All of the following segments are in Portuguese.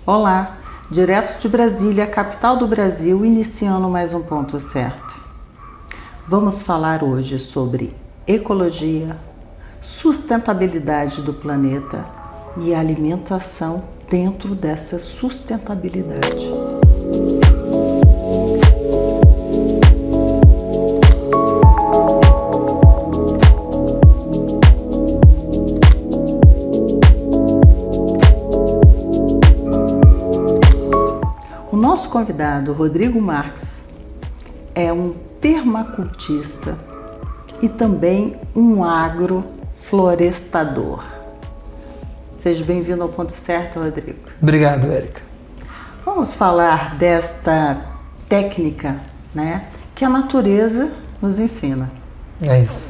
Olá, direto de Brasília, capital do Brasil, iniciando mais um Ponto Certo. Vamos falar hoje sobre ecologia, sustentabilidade do planeta e alimentação dentro dessa sustentabilidade. O nosso convidado, Rodrigo Marques, é um permacultista e também um agroflorestador. Seja bem-vindo ao Ponto Certo, Rodrigo. Obrigado, Érica. Vamos falar desta técnica, né, que a natureza nos ensina. É isso.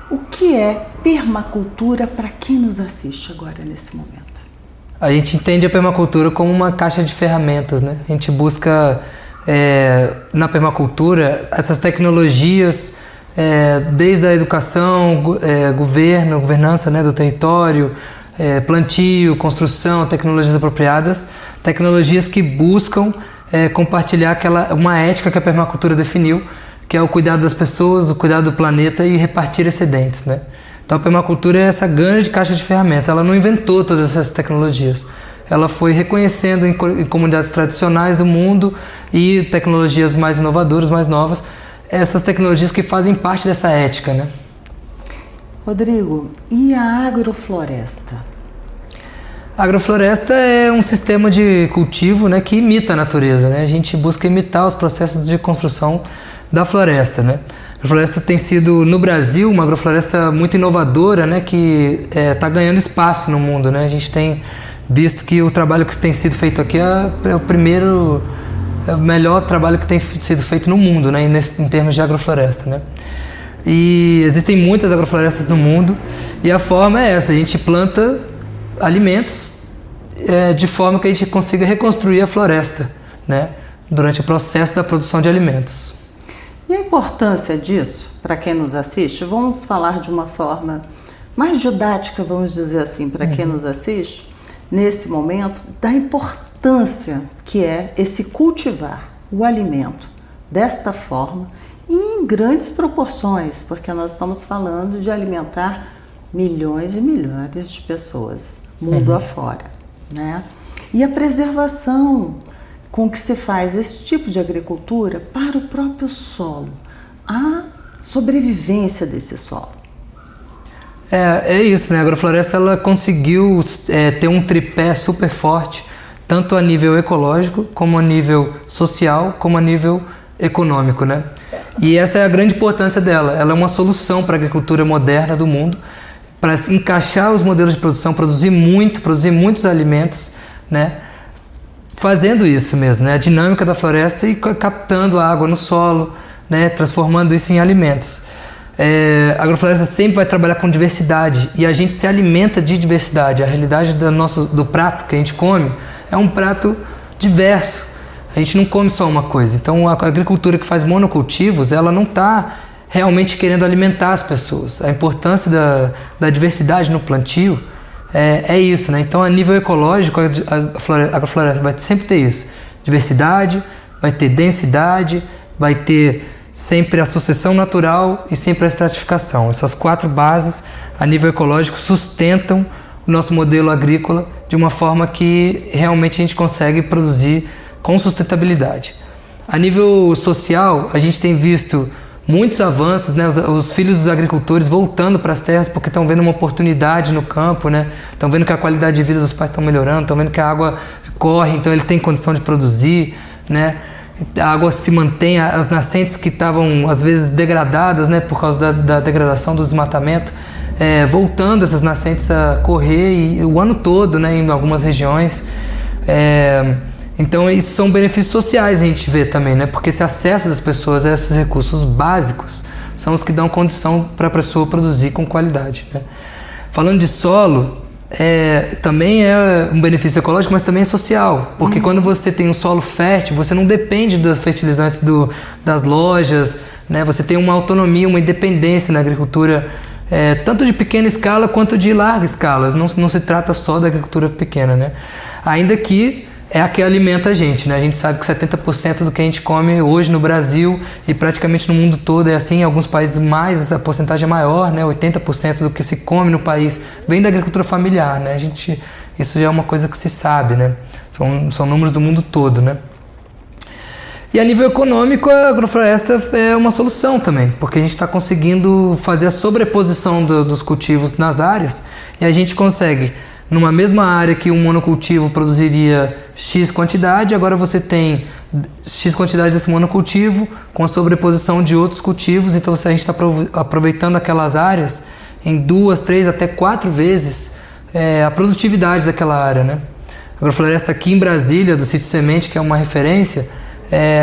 O que é permacultura para quem nos assiste agora nesse momento? A gente entende a permacultura como uma caixa de ferramentas, né? A gente busca na permacultura essas tecnologias desde a educação, governança, né, do território, plantio, construção, tecnologias apropriadas, tecnologias que buscam compartilhar uma ética que a permacultura definiu, que é o cuidado das pessoas, o cuidado do planeta e repartir excedentes, né? Então a permacultura é essa grande caixa de ferramentas, ela não inventou todas essas tecnologias. Ela foi reconhecendo em comunidades tradicionais do mundo e tecnologias mais inovadoras, mais novas, essas tecnologias que fazem parte dessa ética, né? Rodrigo, e a agrofloresta? A agrofloresta é um sistema de cultivo, né, que imita a natureza, né? A gente busca imitar os processos de construção da floresta, né? A floresta tem sido, no Brasil, uma agrofloresta muito inovadora, né, que está ganhando espaço no mundo, né? A gente tem visto que o trabalho que tem sido feito aqui é o melhor trabalho que tem sido feito no mundo, né, em termos de agrofloresta, né? E existem muitas agroflorestas no mundo e a forma é essa: a gente planta alimentos de forma que a gente consiga reconstruir a floresta, né, durante o processo da produção de alimentos. E a importância disso, para quem nos assiste, vamos falar de uma forma mais didática, vamos dizer assim, para quem nos assiste, nesse momento, da importância que é esse cultivar o alimento desta forma e em grandes proporções, porque nós estamos falando de alimentar milhões e milhares de pessoas, mundo afora, né? E a preservação com que se faz esse tipo de agricultura para o próprio solo, a sobrevivência desse solo. É isso, né? A agrofloresta ela conseguiu ter um tripé super forte, tanto a nível ecológico, como a nível social, como a nível econômico, né? E essa é a grande importância dela. Ela é uma solução para a agricultura moderna do mundo, para encaixar os modelos de produção, produzir muitos alimentos, né? Fazendo isso mesmo, né? A dinâmica da floresta e captando a água no solo, né? Transformando isso em alimentos. A agrofloresta sempre vai trabalhar com diversidade e a gente se alimenta de diversidade. A realidade do prato que a gente come é um prato diverso. A gente não come só uma coisa. Então a agricultura que faz monocultivos, ela não está realmente querendo alimentar as pessoas. A importância da diversidade no plantio é isso, né? Então, a nível ecológico, a agrofloresta vai sempre ter isso. Diversidade, vai ter densidade, vai ter sempre a sucessão natural e sempre a estratificação. Essas quatro bases, a nível ecológico, sustentam o nosso modelo agrícola de uma forma que realmente a gente consegue produzir com sustentabilidade. A nível social, a gente tem visto muitos avanços, né? Os filhos dos agricultores voltando para as terras porque estão vendo uma oportunidade no campo, né? Estão vendo que a qualidade de vida dos pais está melhorando, estão vendo que a água corre, então ele tem condição de produzir, né? A água se mantém, as nascentes que estavam às vezes degradadas, né, por causa da degradação do desmatamento, voltando essas nascentes a correr o ano todo, né, em algumas regiões. Então, isso são benefícios sociais, a gente vê também, né? Porque esse acesso das pessoas a esses recursos básicos são os que dão condição para a pessoa produzir com qualidade, né? Falando de solo, também é um benefício ecológico, mas também é social. Porque quando você tem um solo fértil, você não depende dos fertilizantes das lojas, né? Você tem uma autonomia, uma independência na agricultura, tanto de pequena escala quanto de larga escala. Não se trata só da agricultura pequena, né? Ainda que é a que alimenta a gente, né? A gente sabe que 70% do que a gente come hoje no Brasil e praticamente no mundo todo é assim. Em alguns países mais, essa porcentagem é maior, né? 80% do que se come no país vem da agricultura familiar, né? Isso já é uma coisa que se sabe, né? São números do mundo todo, né? E a nível econômico, a agrofloresta é uma solução também, porque a gente está conseguindo fazer a sobreposição dos cultivos nas áreas e a gente consegue, numa mesma área que um monocultivo produziria X quantidade, agora você tem X quantidade desse monocultivo com a sobreposição de outros cultivos, então a gente está aproveitando aquelas áreas em 2, 3, até 4 vezes a produtividade daquela área, né? A agrofloresta aqui em Brasília, do Sítio Semente, que é uma referência,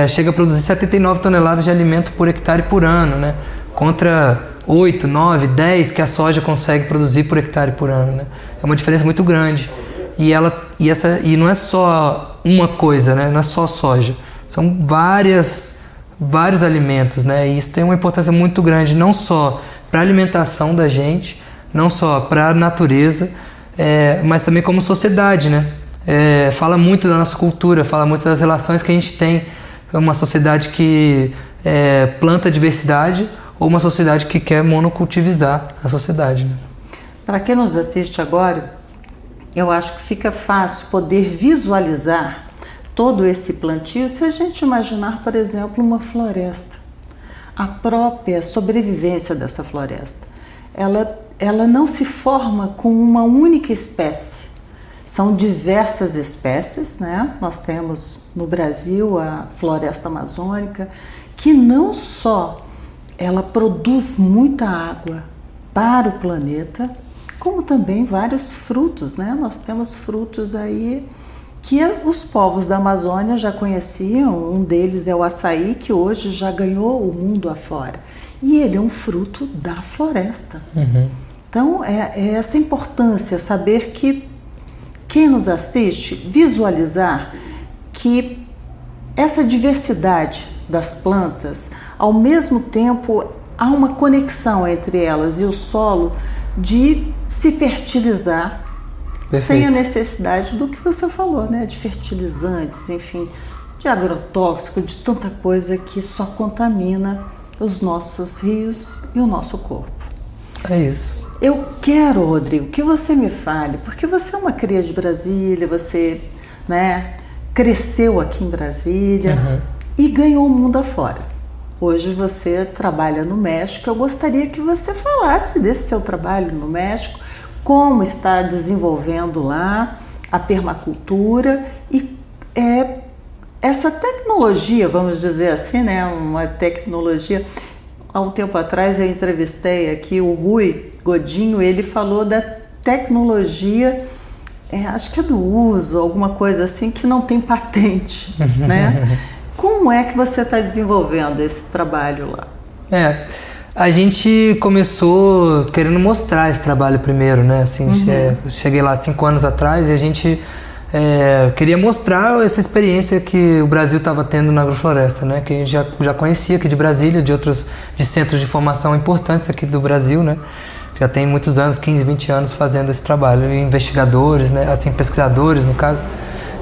chega a produzir 79 toneladas de alimento por hectare por ano, né? Contra 8, 9, 10 que a soja consegue produzir por hectare por ano, né? É uma diferença muito grande. E não é só uma coisa, né? Não é só soja. São vários alimentos, né? E isso tem uma importância muito grande, não só para a alimentação da gente, não só para a natureza, mas também como sociedade, né? Fala muito da nossa cultura, fala muito das relações que a gente tem. É uma sociedade que planta diversidade ou uma sociedade que quer monocultivizar a sociedade, né? Para quem nos assiste agora, eu acho que fica fácil poder visualizar todo esse plantio se a gente imaginar, por exemplo, uma floresta. A própria sobrevivência dessa floresta. Ela não se forma com uma única espécie. São diversas espécies, né? Nós temos no Brasil a floresta amazônica, que não só ela produz muita água para o planeta, como também vários frutos, né? Nós temos frutos aí que os povos da Amazônia já conheciam. Um deles é o açaí, que hoje já ganhou o mundo afora. E ele é um fruto da floresta. Uhum. Então, é essa importância, saber que quem nos assiste, visualizar que essa diversidade das plantas, ao mesmo tempo, há uma conexão entre elas e o solo de se fertilizar. Perfeito. Sem a necessidade do que você falou, né? De fertilizantes, enfim, de agrotóxico, de tanta coisa que só contamina os nossos rios e o nosso corpo. É isso. Eu quero, Rodrigo, que você me fale, porque você é uma cria de Brasília, você, né, cresceu aqui em Brasília e ganhou o mundo afora. Hoje você trabalha no México. Eu gostaria que você falasse desse seu trabalho no México, como está desenvolvendo lá a permacultura e essa tecnologia, vamos dizer assim, né, uma tecnologia. Há um tempo atrás eu entrevistei aqui o Rui Godinho, ele falou da tecnologia, acho que é do uso, alguma coisa assim, que não tem patente, né? Como é que você está desenvolvendo esse trabalho lá? A gente começou querendo mostrar esse trabalho primeiro, né? Assim, cheguei lá 5 anos atrás e a gente queria mostrar essa experiência que o Brasil estava tendo na agrofloresta, né? Que a gente já conhecia aqui de Brasília, de centros de formação importantes aqui do Brasil, né? Já tem muitos anos, 15, 20 anos fazendo esse trabalho, investigadores, né? Assim, pesquisadores no caso,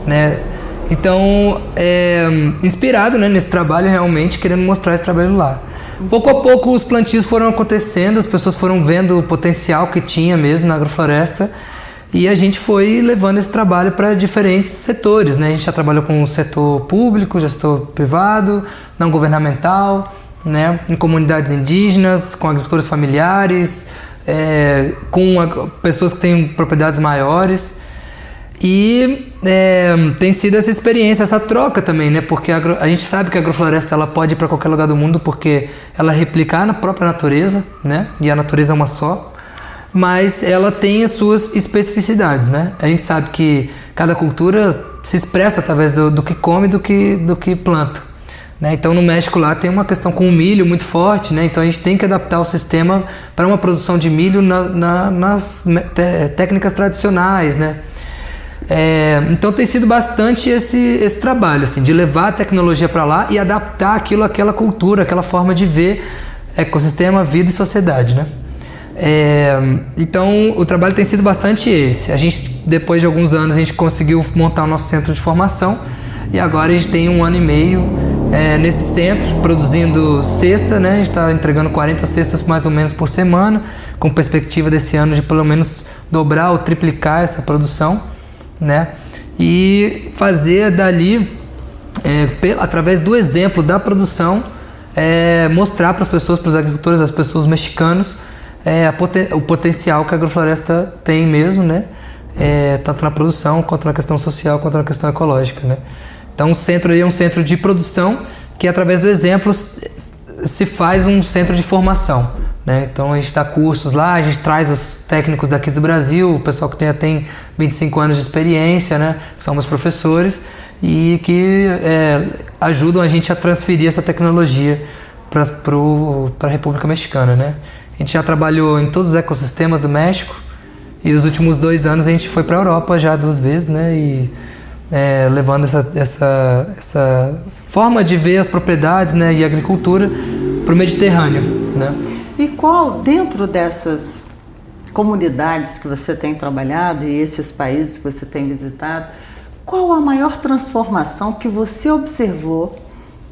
né? Então, inspirado, né, nesse trabalho, realmente querendo mostrar esse trabalho lá. Pouco a pouco os plantios foram acontecendo, as pessoas foram vendo o potencial que tinha mesmo na agrofloresta e a gente foi levando esse trabalho para diferentes setores, né? A gente já trabalhou com o setor público, já setor privado, não governamental, né? Em comunidades indígenas, com agricultores familiares, com pessoas que têm propriedades maiores. E tem sido essa experiência, essa troca também, né? Porque a gente sabe que a agrofloresta ela pode ir para qualquer lugar do mundo porque ela replica na própria natureza, né? E a natureza é uma só, mas ela tem as suas especificidades, né? A gente sabe que cada cultura se expressa através do que come, do que planta, né? Então no México lá tem uma questão com o milho muito forte, né? Então a gente tem que adaptar o sistema para uma produção de milho nas técnicas tradicionais, né? Então tem sido bastante esse trabalho, assim, de levar a tecnologia para lá e adaptar aquilo àquela cultura, aquela forma de ver ecossistema, vida e sociedade, né? Então, o trabalho tem sido bastante esse. A gente, depois de alguns anos, a gente conseguiu montar o nosso centro de formação e agora a gente tem 1 ano e meio nesse centro, produzindo cesta, né? A gente está entregando 40 cestas mais ou menos por semana, com perspectiva desse ano de pelo menos dobrar ou triplicar essa produção, né? E fazer dali, através do exemplo da produção, mostrar para as pessoas, para os agricultores, as pessoas mexicanos, o potencial que a agrofloresta tem mesmo, né? Tanto na produção, quanto na questão social, quanto na questão ecológica, né? Então o centro aí é um centro de produção que através do exemplo se faz um centro de formação, né? Então a gente dá cursos lá, a gente traz os técnicos daqui do Brasil, o pessoal que tem 25 anos de experiência, né? Que são meus professores e que ajudam a gente a transferir essa tecnologia para a República Mexicana, né? A gente já trabalhou em todos os ecossistemas do México e nos últimos 2 anos a gente foi para a Europa já 2 vezes, né? E levando essa forma de ver as propriedades, né, e a agricultura para o Mediterrâneo, né? E qual, dentro dessas comunidades que você tem trabalhado e esses países que você tem visitado, qual a maior transformação que você observou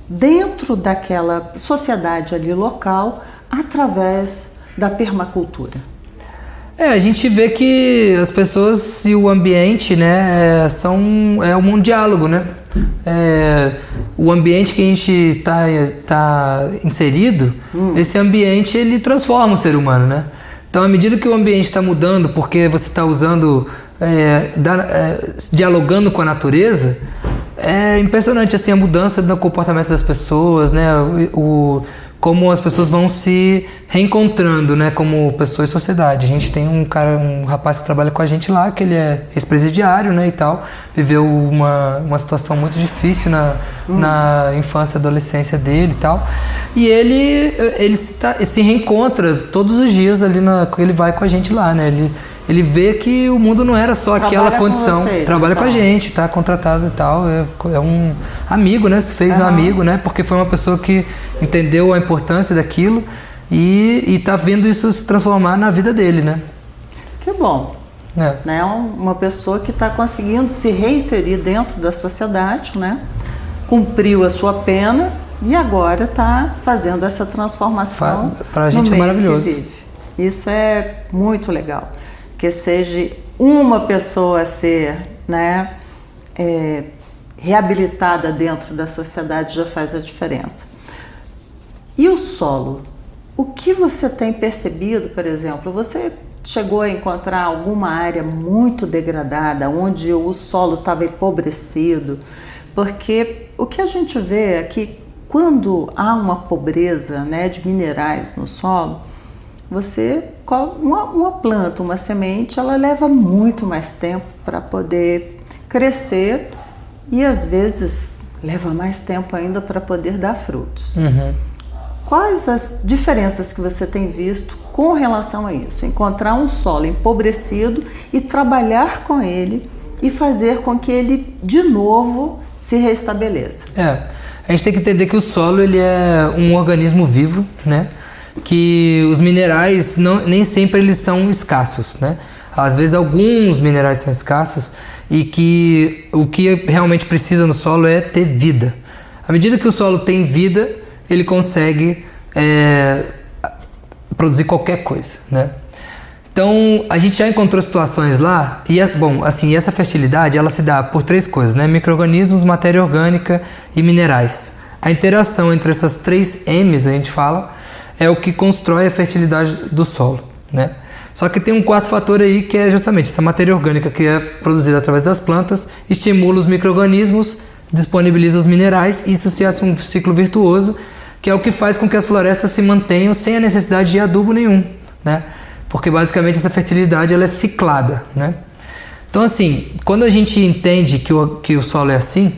dentro daquela sociedade ali local através da permacultura? A gente vê que as pessoas e o ambiente, né, um diálogo, né? O ambiente que a gente tá inserido, esse ambiente ele transforma o ser humano, né? Então, à medida que o ambiente está mudando, porque você está usando, dialogando com a natureza, é impressionante assim a mudança no comportamento das pessoas, né? Como as pessoas vão se reencontrando, né, como pessoa e sociedade. A gente tem um rapaz que trabalha com a gente lá, que ele é ex-presidiário, né, e tal, viveu uma situação muito difícil na infância e adolescência dele e tal, e ele se reencontra todos os dias ali ele vai com a gente lá, né, ele vê que o mundo não era só aquela condição. Trabalha com a gente, tá contratado e tal. É um amigo, né? Se fez um amigo, né? Porque foi uma pessoa que entendeu a importância daquilo e tá vendo isso se transformar na vida dele, né? Que bom. Né? Uma pessoa que está conseguindo se reinserir dentro da sociedade, né? Cumpriu a sua pena e agora está fazendo essa transformação. Para a gente é maravilhoso. Isso é muito legal. Que seja uma pessoa a ser, né, reabilitada dentro da sociedade já faz a diferença. E o solo? O que você tem percebido, por exemplo? Você chegou a encontrar alguma área muito degradada, onde o solo estava empobrecido? Porque o que a gente vê é que quando há uma pobreza, né, de minerais no solo, uma planta, uma semente, ela leva muito mais tempo para poder crescer e às vezes leva mais tempo ainda para poder dar frutos. Quais as diferenças que você tem visto com relação a isso? Encontrar um solo empobrecido e trabalhar com ele e fazer com que ele de novo se restabeleça. A gente tem que entender que o solo ele é um organismo vivo, né? Que os minerais nem sempre eles são escassos, né? Às vezes alguns minerais são escassos e que o que realmente precisa no solo é ter vida. À medida que o solo tem vida, ele consegue produzir qualquer coisa, né? Então a gente já encontrou situações lá e essa fertilidade ela se dá por 3 coisas, né? Micro-organismos, matéria orgânica e minerais. A interação entre essas 3 M's, a gente fala, é o que constrói a fertilidade do solo, né? Só que tem um 4º fator aí que é justamente essa matéria orgânica que é produzida através das plantas, estimula os micro-organismos, disponibiliza os minerais e isso se hace um ciclo virtuoso, que é o que faz com que as florestas se mantenham sem a necessidade de adubo nenhum, né? Porque basicamente essa fertilidade ela é ciclada, né? Então assim, quando a gente entende que o solo é assim,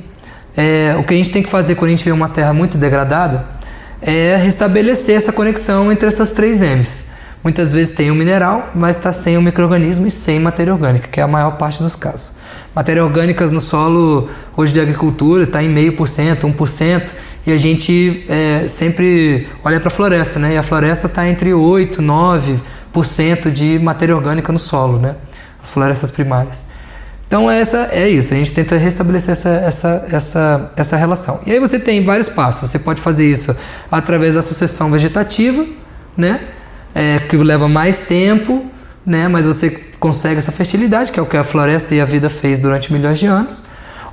o que a gente tem que fazer quando a gente vê uma terra muito degradada é restabelecer essa conexão entre essas 3 M's. Muitas vezes tem um mineral, mas está sem o micro-organismo e sem matéria orgânica, que é a maior parte dos casos. Matéria orgânicas no solo, hoje de agricultura, está em 0,5%, 1%, e a gente sempre olha para a floresta, né? E a floresta está entre 8%, 90% de matéria orgânica no solo, né? As florestas primárias. Então é isso, a gente tenta restabelecer essa relação. E aí você tem vários passos, você pode fazer isso através da sucessão vegetativa, né? Que leva mais tempo, né? Mas você consegue essa fertilidade, que é o que a floresta e a vida fez durante milhões de anos.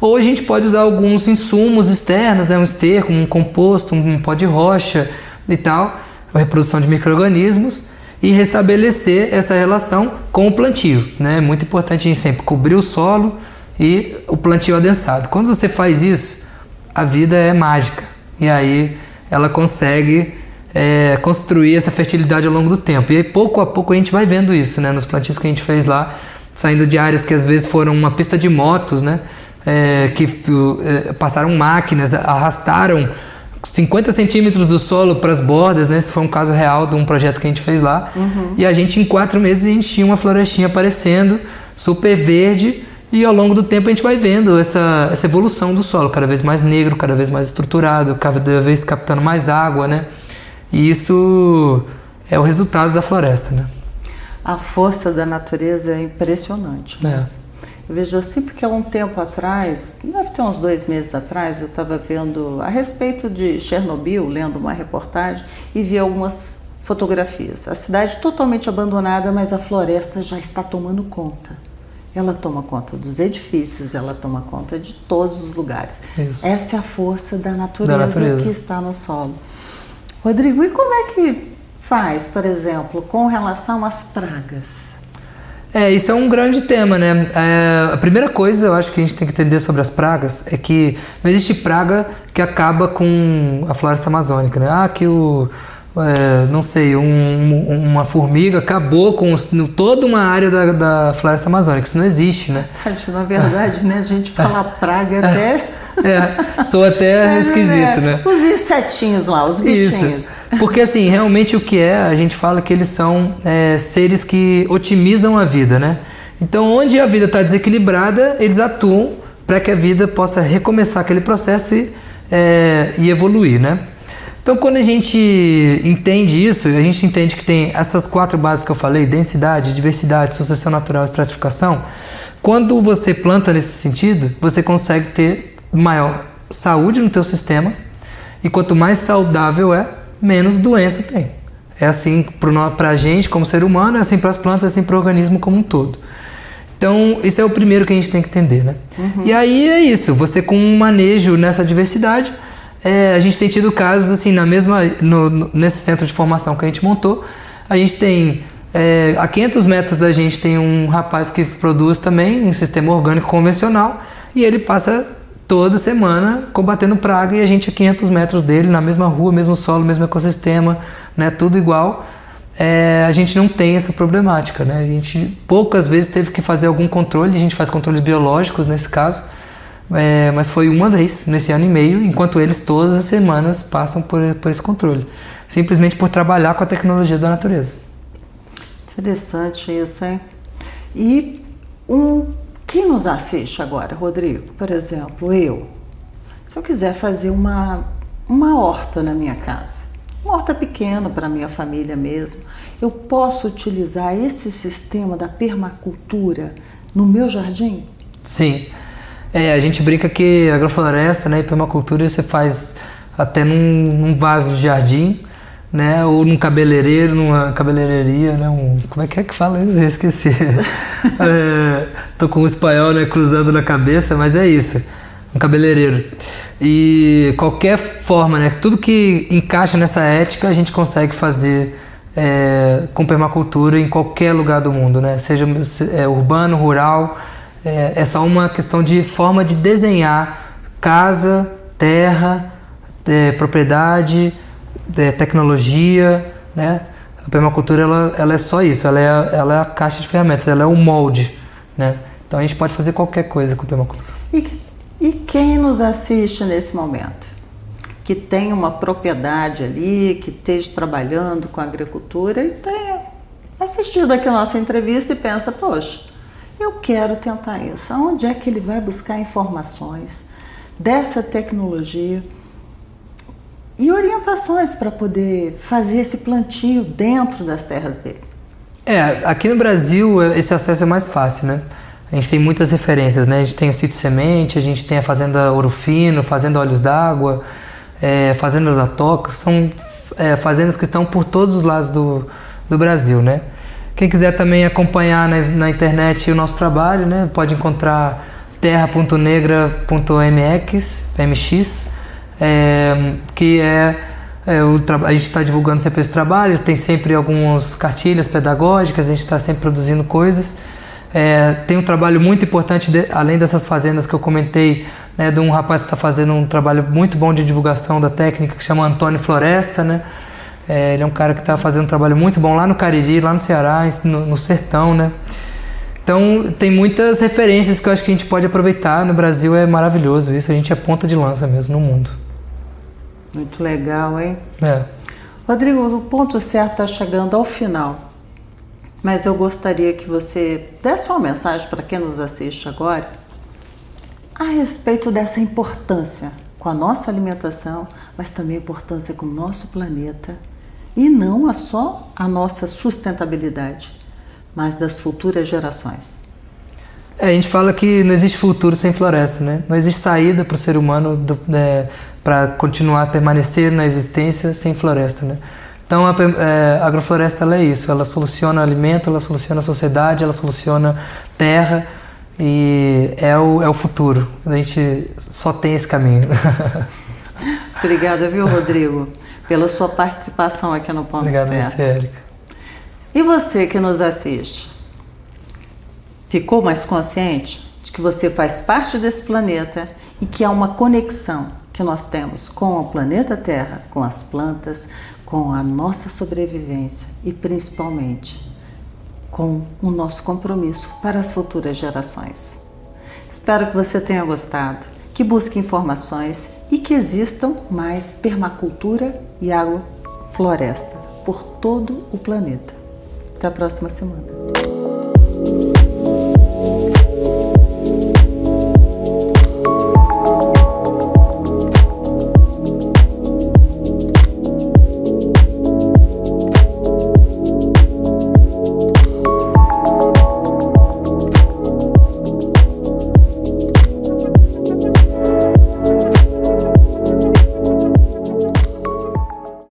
Ou a gente pode usar alguns insumos externos, né? Um esterco, um composto, um pó de rocha e tal, a reprodução de micro-organismos, e restabelecer essa relação com o plantio, né? É muito importante a gente sempre cobrir o solo e o plantio adensado. Quando você faz isso, a vida é mágica. E aí ela consegue construir essa fertilidade ao longo do tempo. E aí pouco a pouco a gente vai vendo isso, né? Nos plantios que a gente fez lá, saindo de áreas que às vezes foram uma pista de motos, né? Passaram máquinas, arrastaram 50 centímetros do solo para as bordas, né? Esse foi um caso real de um projeto que a gente fez lá. E a gente, em 4 meses, a gente tinha uma florestinha aparecendo, super verde, e ao longo do tempo a gente vai vendo essa evolução do solo, cada vez mais negro, cada vez mais estruturado, cada vez captando mais água, né? E isso é o resultado da floresta, né? A força da natureza é impressionante, né? Eu vejo assim porque há um tempo atrás, deve ter uns 2 meses atrás, eu estava vendo a respeito de Chernobyl, lendo uma reportagem e vi algumas fotografias. A cidade totalmente abandonada, mas a floresta já está tomando conta. Ela toma conta dos edifícios, ela toma conta de todos os lugares. Isso. Essa é a força da natureza que está no solo. Rodrigo, e como é que faz, por exemplo, com relação às pragas? Isso é um grande tema, né? A primeira coisa eu acho que a gente tem que entender sobre as pragas é que não existe praga que acaba com a floresta amazônica, né? Não sei, uma formiga acabou com toda uma área da floresta amazônica. Isso não existe, né? Na verdade, né? A gente fala praga até... soa até esquisito, né? Os insetinhos lá, os bichinhos. Isso. Porque assim, realmente o que a gente fala que eles são seres que otimizam a vida, né? Então, onde a vida está desequilibrada, eles atuam para que a vida possa recomeçar aquele processo e evoluir, né? Então, quando a gente entende isso, a gente entende que tem essas 4 bases que eu falei, densidade, diversidade, sucessão natural e estratificação. Quando você planta nesse sentido, você consegue ter maior saúde no teu sistema, e quanto mais saudável menos doença tem. É assim para a gente como ser humano, é assim para as plantas, é assim para o organismo como um todo. Então isso é o primeiro que a gente tem que entender, né? E aí é isso, você com um manejo nessa diversidade, a gente tem tido casos assim, nesse centro de formação que a gente montou, a gente tem a 500 metros da gente tem um rapaz que produz também um sistema orgânico convencional, e ele passa toda semana combatendo praga, e a gente a 500 metros dele, na mesma rua, mesmo solo, mesmo ecossistema, né, tudo igual. A gente não tem essa problemática, né? A gente poucas vezes teve que fazer algum controle, a gente faz controles biológicos nesse caso, mas foi uma vez nesse ano e meio, enquanto eles todas as semanas passam por esse controle, simplesmente por trabalhar com a tecnologia da natureza. Interessante isso, hein? E quem nos assiste agora, Rodrigo, por exemplo, se eu quiser fazer uma horta na minha casa, uma horta pequena para minha família mesmo, eu posso utilizar esse sistema da permacultura no meu jardim? Sim, a gente brinca que agrofloresta, né, e permacultura você faz até num vaso de jardim, né, ou num cabeleireiro, numa cabeleireria, né, como é que fala isso? Eu esqueci. Tô com o espanhol, né, cruzando na cabeça, mas é isso, um cabeleireiro. E qualquer forma, né, tudo que encaixa nessa ética a gente consegue fazer com permacultura em qualquer lugar do mundo, né, seja urbano, rural. É só uma questão de forma de desenhar casa, terra, propriedade, tecnologia, né? A permacultura ela é só isso, ela é a caixa de ferramentas, ela é o molde, né? Então a gente pode fazer qualquer coisa com permacultura. E quem nos assiste nesse momento, que tem uma propriedade ali, que esteja trabalhando com agricultura e tenha assistido aqui a nossa entrevista e pensa, poxa, eu quero tentar isso. Onde é que ele vai buscar informações dessa tecnologia e orientações para poder fazer esse plantio dentro das terras dele? Aqui no Brasil esse acesso é mais fácil, né? A gente tem muitas referências, né? A gente tem o Sítio Semente, a gente tem a Fazenda Ouro Fino, Fazenda Olhos d'Água, Fazenda da Toca, são fazendas que estão por todos os lados do Brasil, né? Quem quiser também acompanhar na internet o nosso trabalho, né? Pode encontrar terra.negra.mx, que a gente está divulgando sempre esse trabalho, tem sempre algumas cartilhas pedagógicas, a gente está sempre produzindo coisas. Tem um trabalho muito importante, além dessas fazendas que eu comentei, né, de um rapaz que está fazendo um trabalho muito bom de divulgação da técnica, que chama Antônio Floresta, né? Ele é um cara que está fazendo um trabalho muito bom lá no Cariri, lá no Ceará, no sertão, né? Então tem muitas referências que eu acho que a gente pode aproveitar. No Brasil é maravilhoso isso, a gente é ponta de lança mesmo no mundo. Muito legal, hein? Rodrigo, o ponto certo está chegando ao final, mas eu gostaria que você desse uma mensagem para quem nos assiste agora a respeito dessa importância com a nossa alimentação, mas também a importância com o nosso planeta, e não só a nossa sustentabilidade, mas das futuras gerações. A gente fala que não existe futuro sem floresta, né? Não existe saída para o ser humano para continuar a permanecer na existência sem floresta, né? Então a agrofloresta ela é isso, ela soluciona alimento, ela soluciona a sociedade, ela soluciona terra e é o futuro. A gente só tem esse caminho. Obrigada, viu, Rodrigo, pela sua participação aqui no Ponto Certo. Obrigado, Érica. E você que nos assiste, ficou mais consciente de que você faz parte desse planeta e que há uma conexão que nós temos com o planeta Terra, com as plantas, com a nossa sobrevivência e principalmente com o nosso compromisso para as futuras gerações? Espero que você tenha gostado, que busque informações e que existam mais permacultura e agrofloresta por todo o planeta. Até a próxima semana.